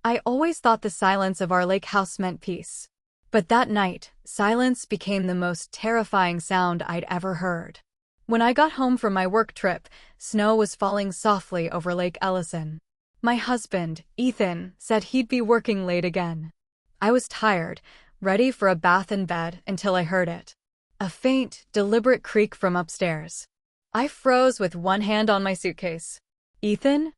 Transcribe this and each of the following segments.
I always thought the silence of our lake house meant peace. But that night, silence became the most terrifying sound I'd ever heard. When I got home from my work trip, snow was falling softly over Lake Ellison. My husband, Ethan, said he'd be working late again. I was tired, ready for a bath and bed until I heard it. A faint, deliberate creak from upstairs. I froze with one hand on my suitcase. "Ethan?"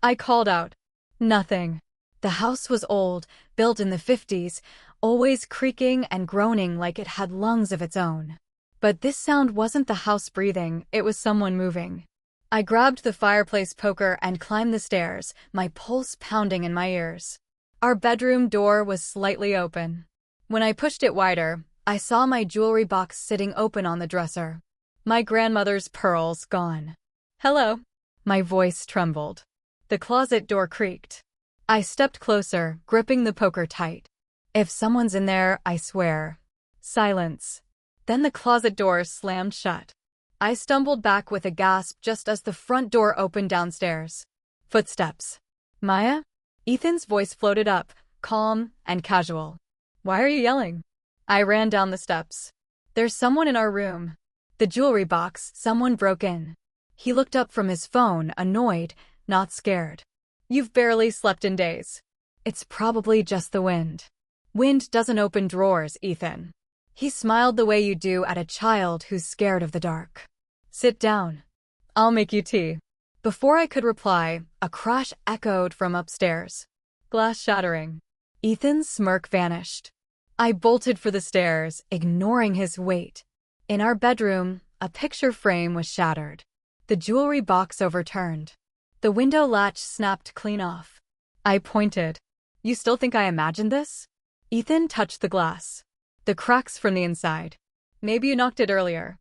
I called out. Nothing. The house was old, built in the 50s, always creaking and groaning like it had lungs of its own. But this sound wasn't the house breathing, it was someone moving. I grabbed the fireplace poker and climbed the stairs, my pulse pounding in my ears. Our bedroom door was slightly open. When I pushed it wider, I saw my jewelry box sitting open on the dresser. My grandmother's pearls gone. "Hello." My voice trembled. The closet door creaked. I stepped closer, gripping the poker tight. If someone's in there, I swear. Silence. Then the closet door slammed shut. I stumbled back with a gasp just as the front door opened downstairs. Footsteps. "Maya?" Ethan's voice floated up, calm and casual. "Why are you yelling?" I ran down the steps. "There's someone in our room." The jewelry box, someone broke in. He looked up from his phone, annoyed, not scared. "You've barely slept in days." "It's probably just the wind." "Wind doesn't open drawers, Ethan." He smiled the way you do at a child who's scared of the dark. "Sit down. I'll make you tea." Before I could reply, a crash echoed from upstairs. Glass shattering. Ethan's smirk vanished. I bolted for the stairs, ignoring his weight. In our bedroom, a picture frame was shattered. The jewelry box overturned. The window latch snapped clean off. I pointed. "You still think I imagined this?" Ethan touched the glass. "The cracks from the inside. Maybe you knocked it earlier."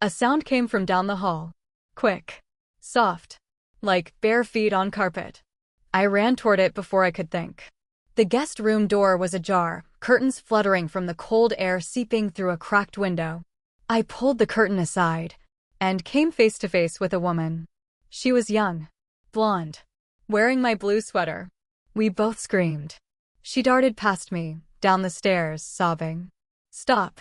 A sound came from down the hall. Quick. Soft. Like bare feet on carpet. I ran toward it before I could think. The guest room door was ajar, curtains fluttering from the cold air seeping through a cracked window. I pulled the curtain aside and came face to face with a woman. She was young. Blonde. Wearing my blue sweater. We both screamed. She darted past me, down the stairs, sobbing. "Stop!"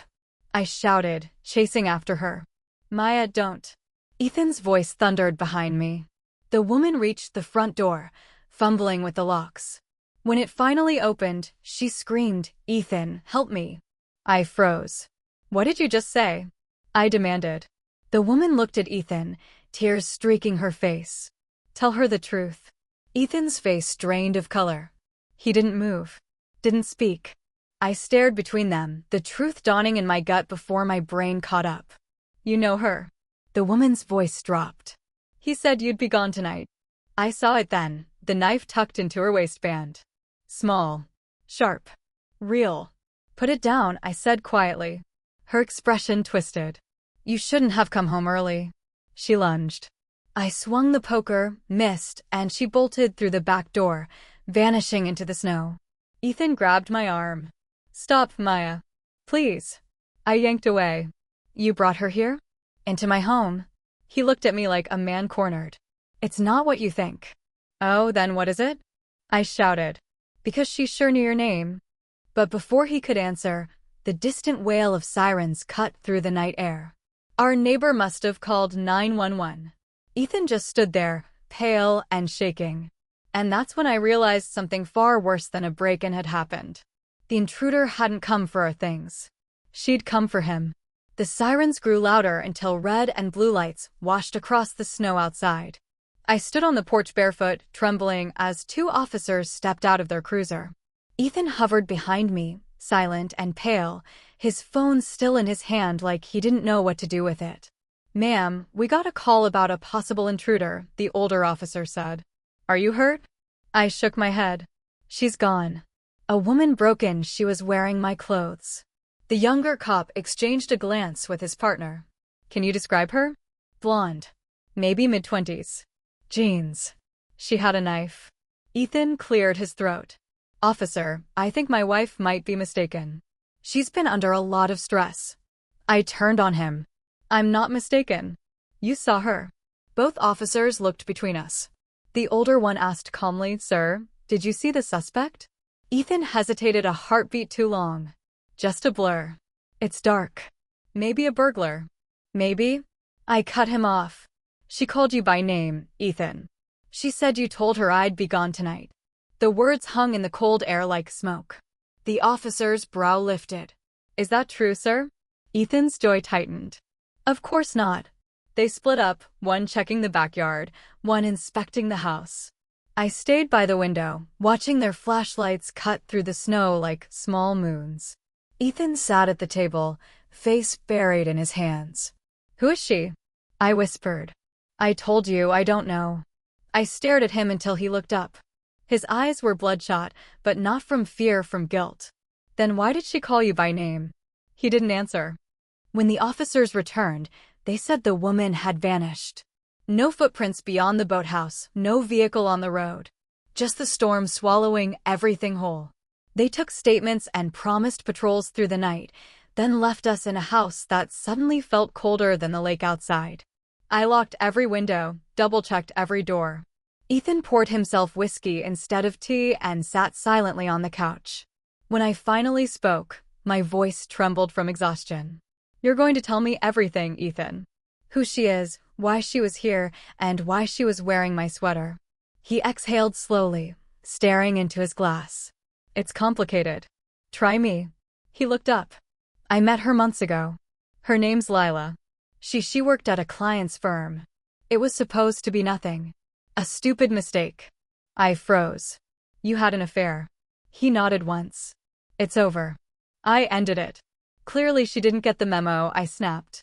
I shouted, chasing after her. "Maya, don't." Ethan's voice thundered behind me. The woman reached the front door, fumbling with the locks. When it finally opened, she screamed, "Ethan, help me." I froze. "What did you just say?" I demanded. The woman looked at Ethan, tears streaking her face. "Tell her the truth." Ethan's face drained of color. He didn't move. Didn't speak. I stared between them, the truth dawning in my gut before my brain caught up. "You know her." The woman's voice dropped. "He said you'd be gone tonight." I saw it then, the knife tucked into her waistband. Small. Sharp. Real. "Put it down," I said quietly. Her expression twisted. "You shouldn't have come home early." She lunged. I swung the poker, missed, and she bolted through the back door, vanishing into the snow. Ethan grabbed my arm. "Stop, Maya. Please." I yanked away. "You brought her here?" "Into my home." He looked at me like a man cornered. "It's not what you think." "Oh, then what is it?" I shouted. "Because she sure knew your name." But before he could answer, the distant wail of sirens cut through the night air. Our neighbor must have called 911. Ethan just stood there, pale and shaking. And that's when I realized something far worse than a break-in had happened. The intruder hadn't come for our things. She'd come for him. The sirens grew louder until red and blue lights washed across the snow outside. I stood on the porch barefoot, trembling, as two officers stepped out of their cruiser. Ethan hovered behind me, silent and pale, his phone still in his hand like he didn't know what to do with it. "Ma'am, we got a call about a possible intruder," the older officer said. "Are you hurt?" I shook my head. "She's gone." A woman broke in. She was wearing my clothes. The younger cop exchanged a glance with his partner. "Can you describe her?" "Blonde. Maybe mid-20s. Jeans." "She had a knife." Ethan cleared his throat. "Officer, I think my wife might be mistaken. She's been under a lot of stress." I turned on him. "I'm not mistaken. You saw her." Both officers looked between us. The older one asked calmly, "Sir, Did you see the suspect? Ethan hesitated a heartbeat too long. Just a blur. It's dark. Maybe a burglar. Maybe. I cut him off. She called you by name, Ethan. She said you told her I'd be gone tonight. The words hung in the cold air like smoke. The officer's brow lifted. Is that true, sir? Ethan's jaw tightened. Of course not. They split up, one checking the backyard, one inspecting the house. I stayed by the window, watching their flashlights cut through the snow like small moons. Ethan sat at the table, face buried in his hands. Who is she? I whispered. I told you I don't know. I stared at him until he looked up. His eyes were bloodshot, but not from fear, from guilt. Then why did she call you by name? He didn't answer. When the officers returned, they said the woman had vanished. No footprints beyond the boathouse, no vehicle on the road. Just the storm swallowing everything whole. They took statements and promised patrols through the night, then left us in a house that suddenly felt colder than the lake outside. I locked every window, double-checked every door. Ethan poured himself whiskey instead of tea and sat silently on the couch. When I finally spoke, my voice trembled from exhaustion. You're going to tell me everything, Ethan. Who she is, why she was here, and why she was wearing my sweater. He exhaled slowly, staring into his glass. It's complicated. Try me. He looked up. I met her months ago. Her name's Lila. She worked at a client's firm. It was supposed to be nothing. A stupid mistake. I froze. You had an affair. He nodded once. It's over. I ended it. Clearly she didn't get the memo, I snapped.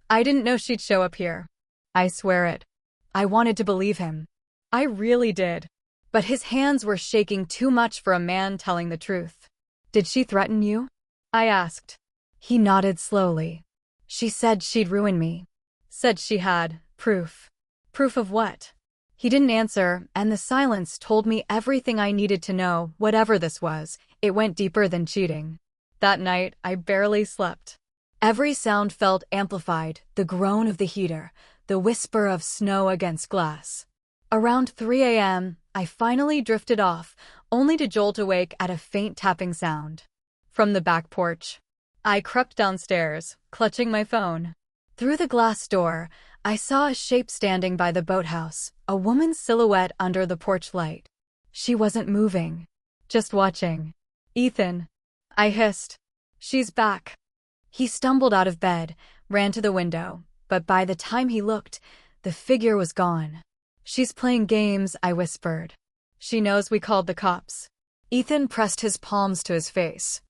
I didn't know she'd show up here. I swear it. I wanted to believe him. I really did. But his hands were shaking too much for a man telling the truth. Did she threaten you? I asked. He nodded slowly. She said she'd ruin me. Said she had proof. Proof of what? He didn't answer, and the silence told me everything I needed to know. Whatever this was, it went deeper than cheating. That night, I barely slept. Every sound felt amplified, the groan of the heater, the whisper of snow against glass. Around 3 a.m., I finally drifted off, only to jolt awake at a faint tapping sound. From the back porch. I crept downstairs, clutching my phone. Through the glass door, I saw a shape standing by the boathouse, a woman's silhouette under the porch light. She wasn't moving, just watching. Ethan. I hissed. She's back. He stumbled out of bed, ran to the window, but by the time he looked, the figure was gone. She's playing games, I whispered. She knows we called the cops. Ethan pressed his palms to his face.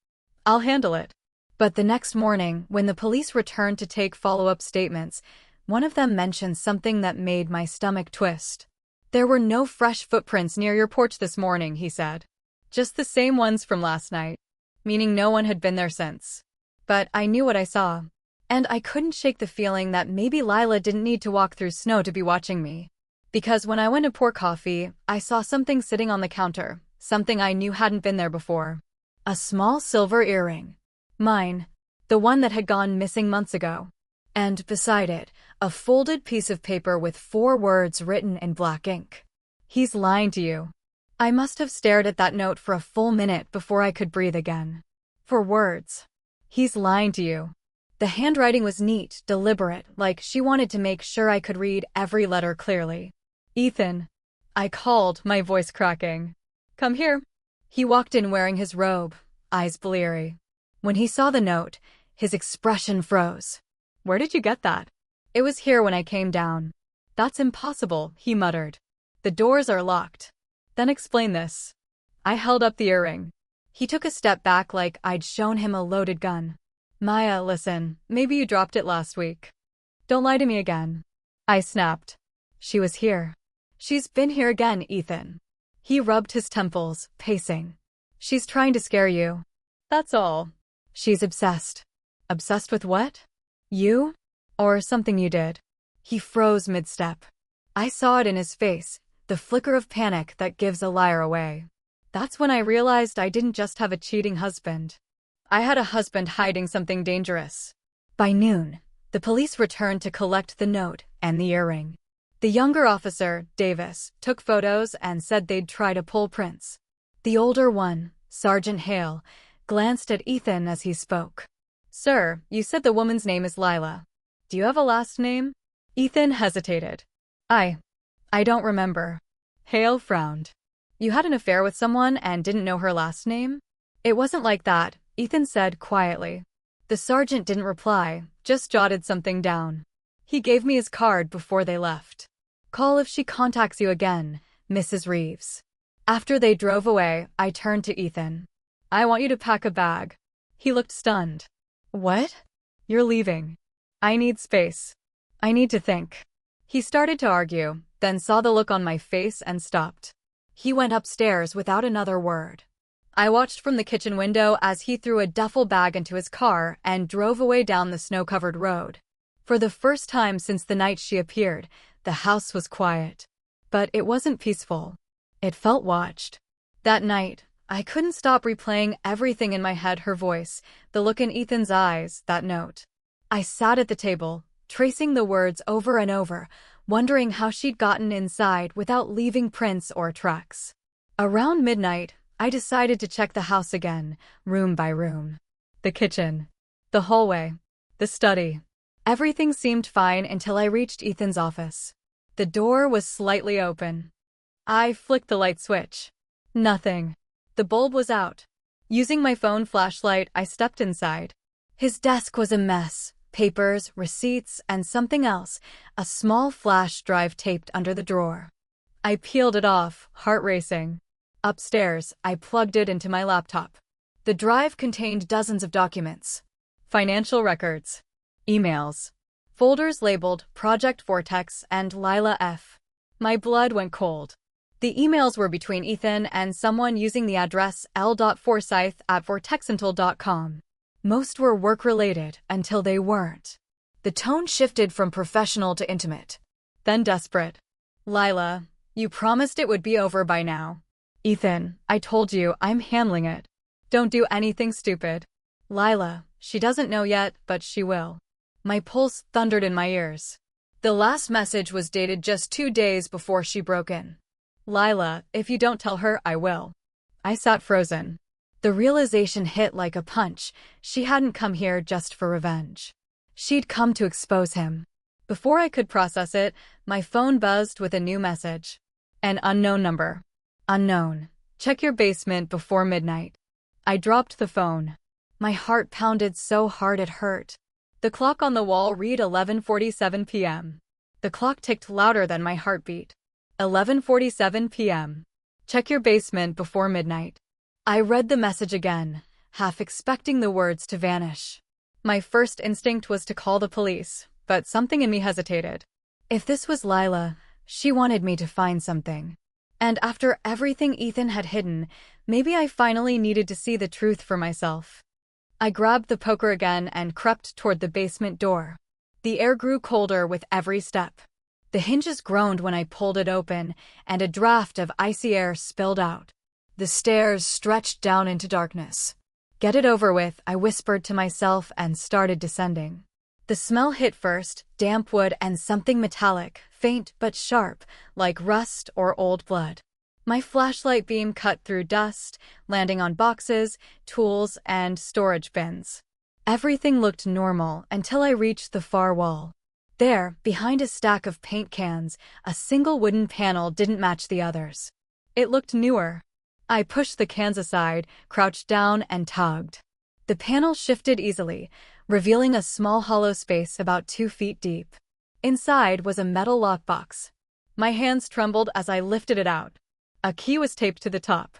I'll handle it. But the next morning, when the police returned to take follow-up statements, one of them mentioned something that made my stomach twist. There were no fresh footprints near your porch this morning, he said. Just the same ones from last night. Meaning no one had been there since. But I knew what I saw. And I couldn't shake the feeling that maybe Lila didn't need to walk through snow to be watching me. Because when I went to pour coffee, I saw something sitting on the counter, something I knew hadn't been there before. A small silver earring. Mine. The one that had gone missing months ago. And beside it, a folded piece of paper with 4 words written in black ink. He's lying to you. I must have stared at that note for a full minute before I could breathe again. 4 words. He's lying to you. The handwriting was neat, deliberate, like she wanted to make sure I could read every letter clearly. Ethan. I called, my voice cracking. Come here. He walked in wearing his robe, eyes bleary. When he saw the note, his expression froze. Where did you get that? It was here when I came down. That's impossible, he muttered. The doors are locked. Then explain this. I held up the earring. He took a step back like I'd shown him a loaded gun. Maya, listen, maybe you dropped it last week. Don't lie to me again. I snapped. She was here. She's been here again, Ethan. He rubbed his temples, pacing. She's trying to scare you. That's all. She's obsessed. Obsessed with what? You? Or something you did? He froze mid-step. I saw it in his face, the flicker of panic that gives a liar away. That's when I realized I didn't just have a cheating husband. I had a husband hiding something dangerous. By noon, the police returned to collect the note and the earring. The younger officer, Davis, took photos and said they'd try to pull prints. The older one, Sergeant Hale, glanced at Ethan as he spoke. "Sir, you said the woman's name is Lila. Do you have a last name?" Ethan hesitated. I don't remember." Hale frowned. "You had an affair with someone and didn't know her last name?" "It wasn't like that," Ethan said quietly. The sergeant didn't reply, just jotted something down. He gave me his card before they left. "Call if she contacts you again, Mrs. Reeves." After they drove away, I turned to Ethan. "I want you to pack a bag." He looked stunned. "What?" "You're leaving." "I need space. I need to think." He started to argue, then saw the look on my face and stopped. He went upstairs without another word. I watched from the kitchen window as he threw a duffel bag into his car and drove away down the snow-covered road. For the first time since the night she appeared, the house was quiet. But it wasn't peaceful. It felt watched. That night, I couldn't stop replaying everything in my head: her voice, the look in Ethan's eyes, that note. I sat at the table, tracing the words over and over, wondering how she'd gotten inside without leaving prints or tracks. Around midnight, I decided to check the house again, room by room. The kitchen, the hallway, the study. Everything seemed fine until I reached Ethan's office. The door was slightly open. I flicked the light switch. Nothing. The bulb was out. Using my phone flashlight, I stepped inside. His desk was a mess. Papers, receipts, and something else, a small flash drive taped under the drawer. I peeled it off, heart racing. Upstairs, I plugged it into my laptop. The drive contained dozens of documents. Financial records. Emails. Folders labeled Project Vortex and Lila F. My blood went cold. The emails were between Ethan and someone using the address l.forsyth@vortexintel.com. Most were work-related until they weren't. The tone shifted from professional to intimate, then desperate. "Lila, you promised it would be over by now." "Ethan, I told you, I'm handling it. Don't do anything stupid." "Lila, she doesn't know yet, but she will." My pulse thundered in my ears. The last message was dated just 2 days before she broke in. "Lila, if you don't tell her, I will." I sat frozen. The realization hit like a punch. She hadn't come here just for revenge. She'd come to expose him. Before I could process it, my phone buzzed with a new message. An unknown number. "Unknown. Check your basement before midnight." I dropped the phone. My heart pounded so hard it hurt. The clock on the wall read 11:47 p.m. The clock ticked louder than my heartbeat. 11:47 p.m. Check your basement before midnight. I read the message again, half expecting the words to vanish. My first instinct was to call the police, but something in me hesitated. If this was Lila, she wanted me to find something. And after everything Ethan had hidden, maybe I finally needed to see the truth for myself. I grabbed the poker again and crept toward the basement door. The air grew colder with every step. The hinges groaned when I pulled it open, and a draft of icy air spilled out. The stairs stretched down into darkness. "Get it over with," I whispered to myself and started descending. The smell hit first, damp wood and something metallic, faint but sharp, like rust or old blood. My flashlight beam cut through dust, landing on boxes, tools, and storage bins. Everything looked normal until I reached the far wall. There, behind a stack of paint cans, a single wooden panel didn't match the others. It looked newer. I pushed the cans aside, crouched down, and tugged. The panel shifted easily, revealing a small hollow space about 2 feet deep. Inside was a metal lockbox. My hands trembled as I lifted it out. A key was taped to the top.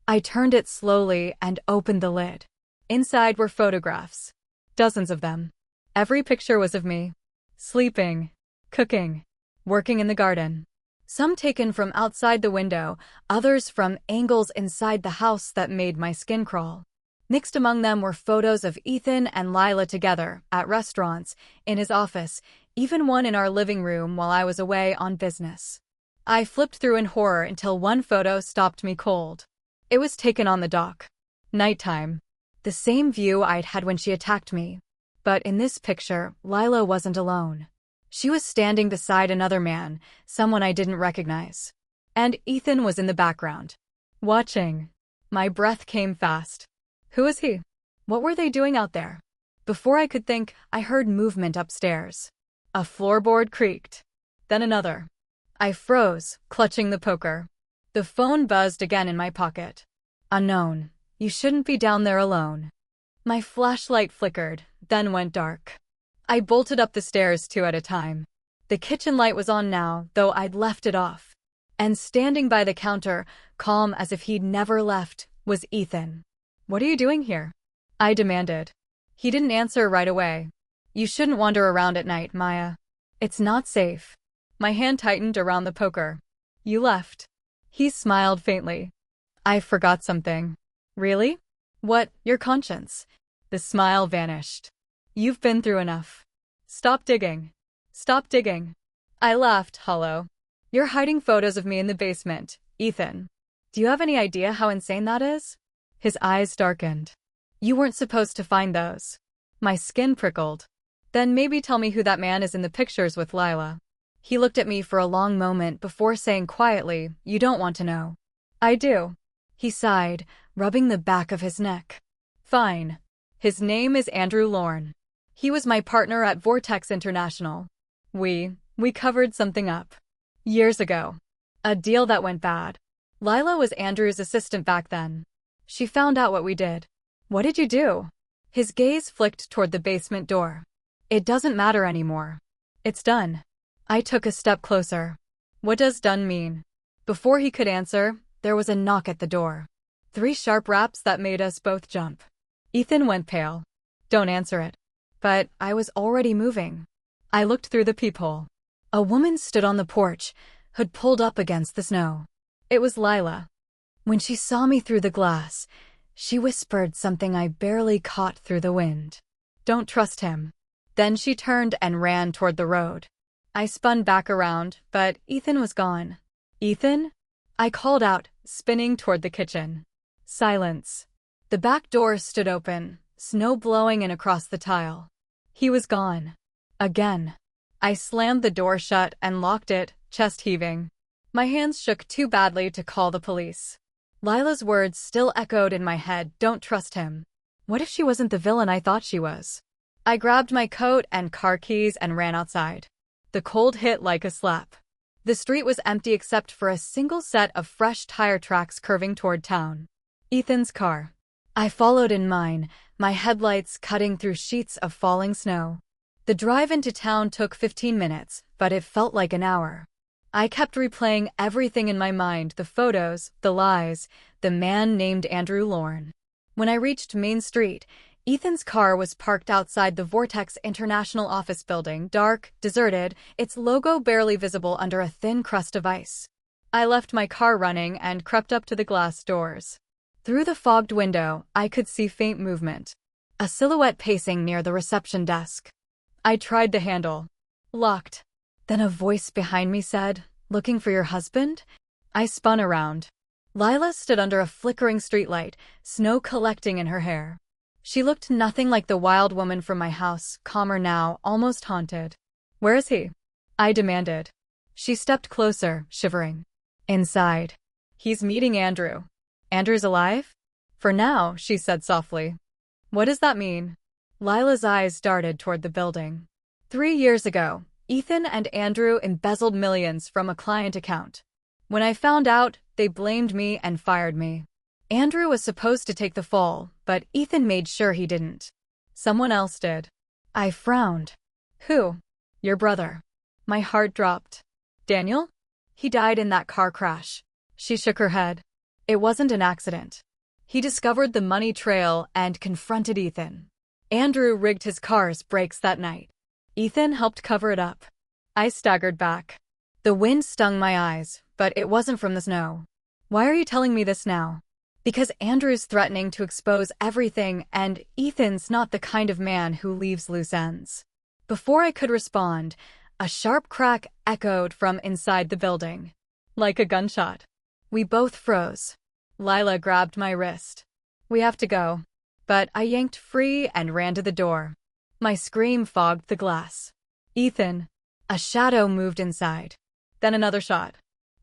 I turned it slowly and opened the lid. Inside were photographs. Dozens of them. Every picture was of me. Sleeping, cooking, working in the garden. Some taken from outside the window, others from angles inside the house that made my skin crawl. Mixed among them were photos of Ethan and Lila together, at restaurants, in his office, even one in our living room while I was away on business. I flipped through in horror until one photo stopped me cold. It was taken on the dock. Nighttime. The same view I'd had when she attacked me. But in this picture, Lila wasn't alone. She was standing beside another man, someone I didn't recognize. And Ethan was in the background, watching. My breath came fast. Who was he? What were they doing out there? Before I could think, I heard movement upstairs. A floorboard creaked. Then another. I froze, clutching the poker. The phone buzzed again in my pocket. Unknown. You shouldn't be down there alone. My flashlight flickered, then went dark. I bolted up the stairs 2 at a time. The kitchen light was on now, though I'd left it off. And standing by the counter, calm as if he'd never left, was Ethan. What are you doing here? I demanded. He didn't answer right away. You shouldn't wander around at night, Maya. It's not safe. My hand tightened around the poker. You left. He smiled faintly. I forgot something. Really? What? Your conscience. The smile vanished. You've been through enough. Stop digging. Stop digging. I laughed, hollow. You're hiding photos of me in the basement, Ethan. Do you have any idea how insane that is? His eyes darkened. You weren't supposed to find those. My skin prickled. Then maybe tell me who that man is in the pictures with Lila. He looked at me for a long moment before saying quietly, You don't want to know. I do. He sighed, rubbing the back of his neck. Fine. His name is Andrew Lorne. He was my partner at Vortex International. We covered something up. Years ago. A deal that went bad. Lila was Andrew's assistant back then. She found out what we did. What did you do? His gaze flicked toward the basement door. It doesn't matter anymore. It's done. I took a step closer. What does done mean? Before he could answer, there was a knock at the door. 3 sharp raps that made us both jump. Ethan went pale. Don't answer it. But I was already moving. I looked through the peephole. A woman stood on the porch, hood pulled up against the snow. It was Lila. When she saw me through the glass, she whispered something I barely caught through the wind. Don't trust him. Then she turned and ran toward the road. I spun back around, but Ethan was gone. Ethan? I called out, spinning toward the kitchen. Silence. The back door stood open, snow blowing in across the tile. He was gone. Again. I slammed the door shut and locked it, chest heaving. My hands shook too badly to call the police. Lila's words still echoed in my head, don't trust him. What if she wasn't the villain I thought she was? I grabbed my coat and car keys and ran outside. The cold hit like a slap. The street was empty except for a single set of fresh tire tracks curving toward town. Ethan's car. I followed in mine, my headlights cutting through sheets of falling snow. The drive into town took 15 minutes, but it felt like an hour. I kept replaying everything in my mind, the photos, the lies, the man named Andrew Lorne. When I reached Main Street, Ethan's car was parked outside the Vortex International office building, dark, deserted, its logo barely visible under a thin crust of ice. I left my car running and crept up to the glass doors. Through the fogged window, I could see faint movement. A silhouette pacing near the reception desk. I tried the handle. Locked. Then a voice behind me said, Looking for your husband? I spun around. Lila stood under a flickering streetlight, snow collecting in her hair. She looked nothing like the wild woman from my house, calmer now, almost haunted. Where is he? I demanded. She stepped closer, shivering. Inside. He's meeting Andrew. Andrew's alive? For now, she said softly. What does that mean? Lila's eyes darted toward the building. 3 years ago, Ethan and Andrew embezzled millions from a client account. When I found out, they blamed me and fired me. Andrew was supposed to take the fall, but Ethan made sure he didn't. Someone else did. I frowned. Who? Your brother. My heart dropped. Daniel? He died in that car crash. She shook her head. It wasn't an accident. He discovered the money trail and confronted Ethan. Andrew rigged his car's brakes that night. Ethan helped cover it up. I staggered back. The wind stung my eyes, but it wasn't from the snow. Why are you telling me this now? Because Andrew's threatening to expose everything, and Ethan's not the kind of man who leaves loose ends. Before I could respond, a sharp crack echoed from inside the building. Like a gunshot. We both froze. Lila grabbed my wrist. We have to go. But I yanked free and ran to the door. My scream fogged the glass. Ethan. A shadow moved inside. Then another shot.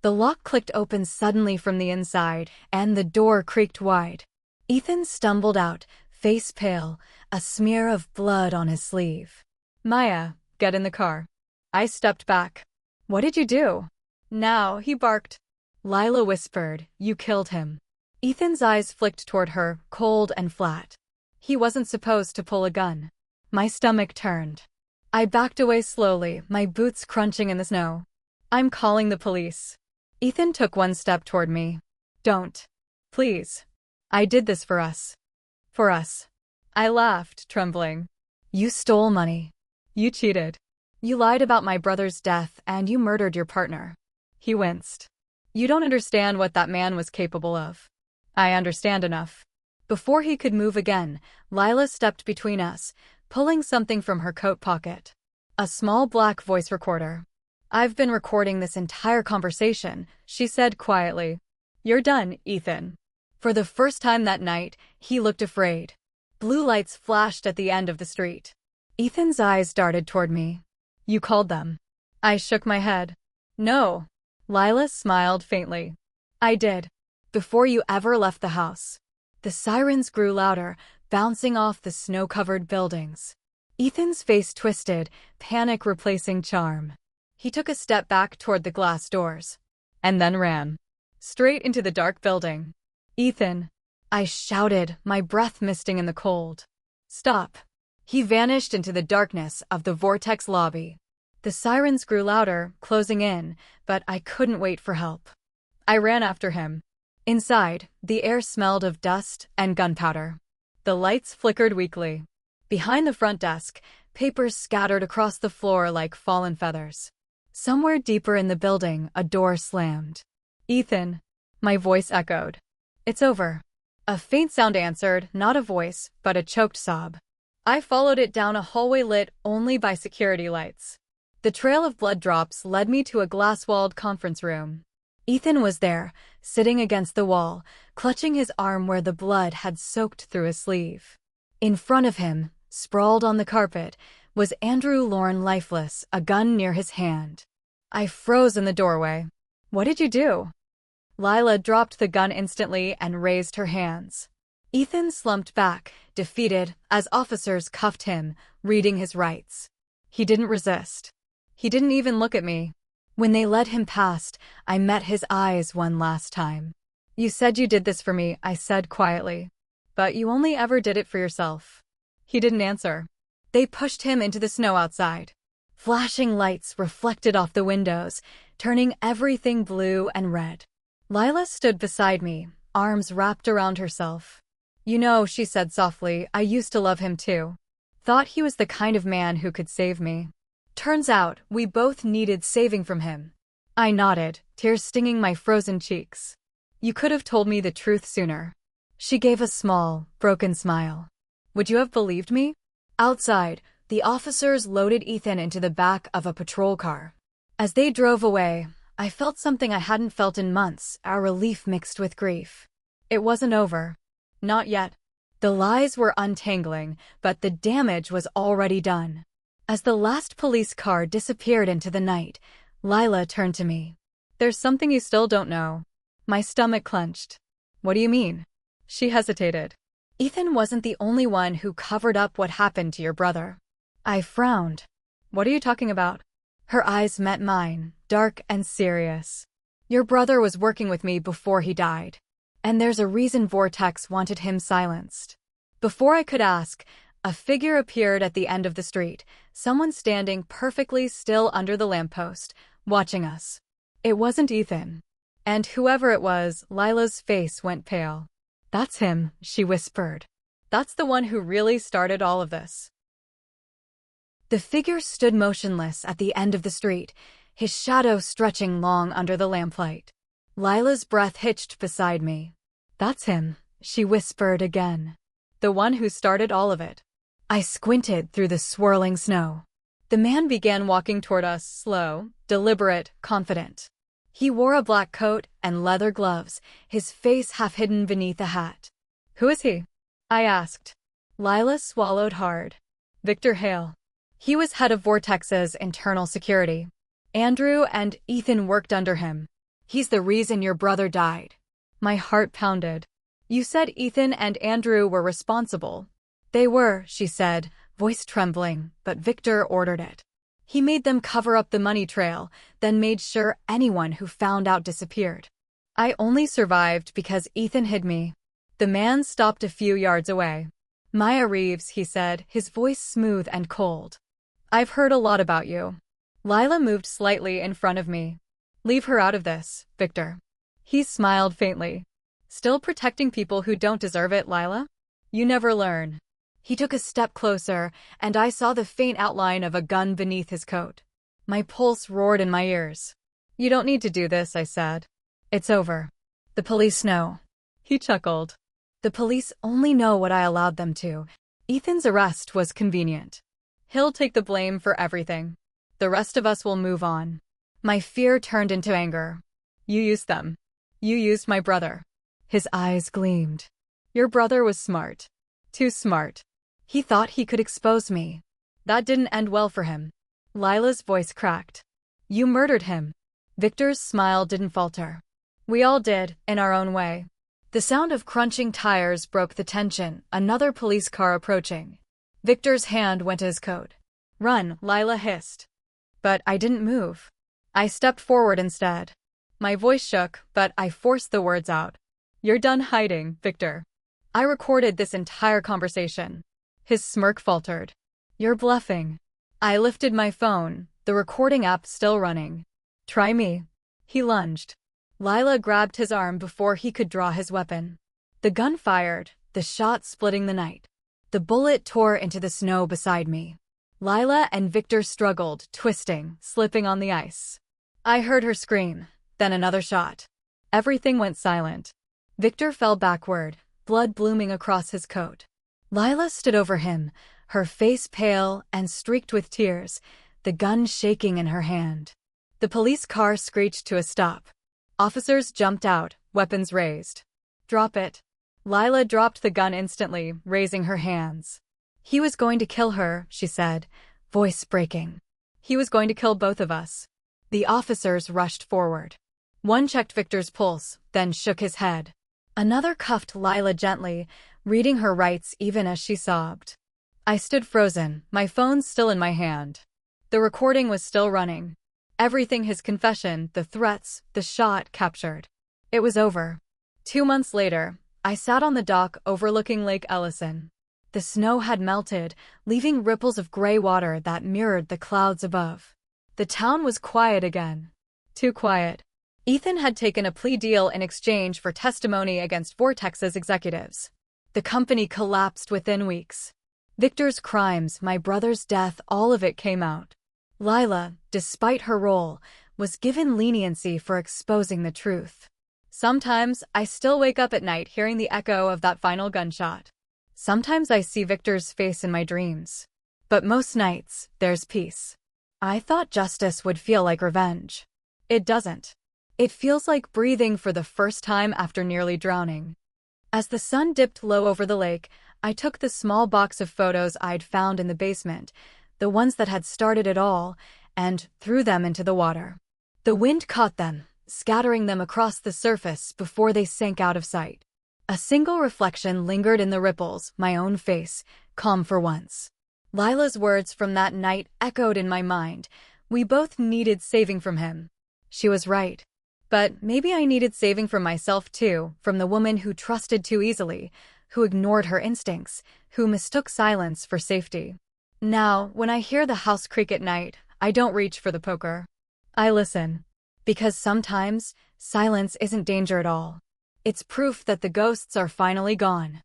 The lock clicked open suddenly from the inside, and the door creaked wide. Ethan stumbled out, face pale, a smear of blood on his sleeve. Maya, get in the car. I stepped back. What did you do? Now, he barked. Lila whispered, you killed him. Ethan's eyes flicked toward her, cold and flat. He wasn't supposed to pull a gun. My stomach turned. I backed away slowly, my boots crunching in the snow. I'm calling the police. Ethan took one step toward me. Don't. Please. I did this for us. For us. I laughed, trembling. You stole money. You cheated. You lied about my brother's death and you murdered your partner. He winced. You don't understand what that man was capable of. I understand enough. Before he could move again, Lila stepped between us, pulling something from her coat pocket. A small black voice recorder. I've been recording this entire conversation, she said quietly. You're done, Ethan. For the first time that night, he looked afraid. Blue lights flashed at the end of the street. Ethan's eyes darted toward me. You called them. I shook my head. No. Lila smiled faintly. I did. Before you ever left the house. The sirens grew louder, bouncing off the snow-covered buildings. Ethan's face twisted, panic replacing charm. He took a step back toward the glass doors. And then ran. Straight into the dark building. Ethan. I shouted, my breath misting in the cold. Stop. He vanished into the darkness of the Vortex lobby. The sirens grew louder, closing in, but I couldn't wait for help. I ran after him. Inside, the air smelled of dust and gunpowder. The lights flickered weakly. Behind the front desk, papers scattered across the floor like fallen feathers. Somewhere deeper in the building, a door slammed. Ethan. My voice echoed. It's over. A faint sound answered, not a voice, but a choked sob. I followed it down a hallway lit only by security lights. The trail of blood drops led me to a glass-walled conference room. Ethan was there, sitting against the wall, clutching his arm where the blood had soaked through his sleeve. In front of him, sprawled on the carpet, was Andrew Lorne lifeless, a gun near his hand. I froze in the doorway. What did you do? Lila dropped the gun instantly and raised her hands. Ethan slumped back, defeated, as officers cuffed him, reading his rights. He didn't resist. He didn't even look at me. When they led him past, I met his eyes one last time. You said you did this for me, I said quietly. But you only ever did it for yourself. He didn't answer. They pushed him into the snow outside. Flashing lights reflected off the windows, turning everything blue and red. Lila stood beside me, arms wrapped around herself. You know, she said softly, I used to love him too. Thought he was the kind of man who could save me. Turns out, we both needed saving from him. I nodded, tears stinging my frozen cheeks. You could have told me the truth sooner. She gave a small, broken smile. Would you have believed me? Outside, the officers loaded Ethan into the back of a patrol car. As they drove away, I felt something I hadn't felt in months, a relief mixed with grief. It wasn't over. Not yet. The lies were untangling, but the damage was already done. As the last police car disappeared into the night, Lila turned to me. There's something you still don't know. My stomach clenched. What do you mean? She hesitated. Ethan wasn't the only one who covered up what happened to your brother. I frowned. What are you talking about? Her eyes met mine, dark and serious. Your brother was working with me before he died. And there's a reason Vortex wanted him silenced. Before I could ask, a figure appeared at the end of the street, someone standing perfectly still under the lamppost, watching us. It wasn't Ethan. And whoever it was, Lila's face went pale. That's him, she whispered. That's the one who really started all of this. The figure stood motionless at the end of the street, his shadow stretching long under the lamplight. Lila's breath hitched beside me. That's him, she whispered again. The one who started all of it. I squinted through the swirling snow. The man began walking toward us, slow, deliberate, confident. He wore a black coat and leather gloves, his face half hidden beneath a hat. Who is he? I asked. Lila swallowed hard. Victor Hale. He was head of Vortex's internal security. Andrew and Ethan worked under him. He's the reason your brother died. My heart pounded. You said Ethan and Andrew were responsible. They were, she said, voice trembling, but Victor ordered it. He made them cover up the money trail, then made sure anyone who found out disappeared. I only survived because Ethan hid me. The man stopped a few yards away. Maya Reeves, he said, his voice smooth and cold. I've heard a lot about you. Lila moved slightly in front of me. Leave her out of this, Victor. He smiled faintly. Still protecting people who don't deserve it, Lila? You never learn. He took a step closer, and I saw the faint outline of a gun beneath his coat. My pulse roared in my ears. You don't need to do this, I said. It's over. The police know. He chuckled. The police only know what I allowed them to. Ethan's arrest was convenient. He'll take the blame for everything. The rest of us will move on. My fear turned into anger. You used them. You used my brother. His eyes gleamed. Your brother was smart. Too smart. He thought he could expose me. That didn't end well for him. Lila's voice cracked. You murdered him. Victor's smile didn't falter. We all did, in our own way. The sound of crunching tires broke the tension, another police car approaching. Victor's hand went to his coat. Run, Lila hissed. But I didn't move. I stepped forward instead. My voice shook, but I forced the words out. You're done hiding, Victor. I recorded this entire conversation. His smirk faltered. You're bluffing. I lifted my phone, the recording app still running. Try me. He lunged. Lila grabbed his arm before he could draw his weapon. The gun fired, the shot splitting the night. The bullet tore into the snow beside me. Lila and Victor struggled, twisting, slipping on the ice. I heard her scream, then another shot. Everything went silent. Victor fell backward, blood blooming across his coat. Lila stood over him, her face pale and streaked with tears, the gun shaking in her hand. The police car screeched to a stop. Officers jumped out, weapons raised. Drop it. Lila dropped the gun instantly, raising her hands. He was going to kill her, she said, voice breaking. He was going to kill both of us. The officers rushed forward. One checked Victor's pulse, then shook his head. Another cuffed Lila gently, reading her rights even as she sobbed. I stood frozen, my phone still in my hand. The recording was still running. Everything his confession, the threats, the shot captured. It was over. 2 months later, I sat on the dock overlooking Lake Ellison. The snow had melted, leaving ripples of gray water that mirrored the clouds above. The town was quiet again. Too quiet. Ethan had taken a plea deal in exchange for testimony against Vortex's executives. The company collapsed within weeks. Victor's crimes, my brother's death, all of it came out. Lila, despite her role, was given leniency for exposing the truth. Sometimes, I still wake up at night hearing the echo of that final gunshot. Sometimes I see Victor's face in my dreams. But most nights, there's peace. I thought justice would feel like revenge. It doesn't. It feels like breathing for the first time after nearly drowning. As the sun dipped low over the lake, I took the small box of photos I'd found in the basement, the ones that had started it all, and threw them into the water. The wind caught them, scattering them across the surface before they sank out of sight. A single reflection lingered in the ripples, my own face, calm for once. Lila's words from that night echoed in my mind. We both needed saving from him. She was right. But maybe I needed saving from myself too, from the woman who trusted too easily, who ignored her instincts, who mistook silence for safety. Now, when I hear the house creak at night, I don't reach for the poker. I listen. Because sometimes, silence isn't danger at all. It's proof that the ghosts are finally gone.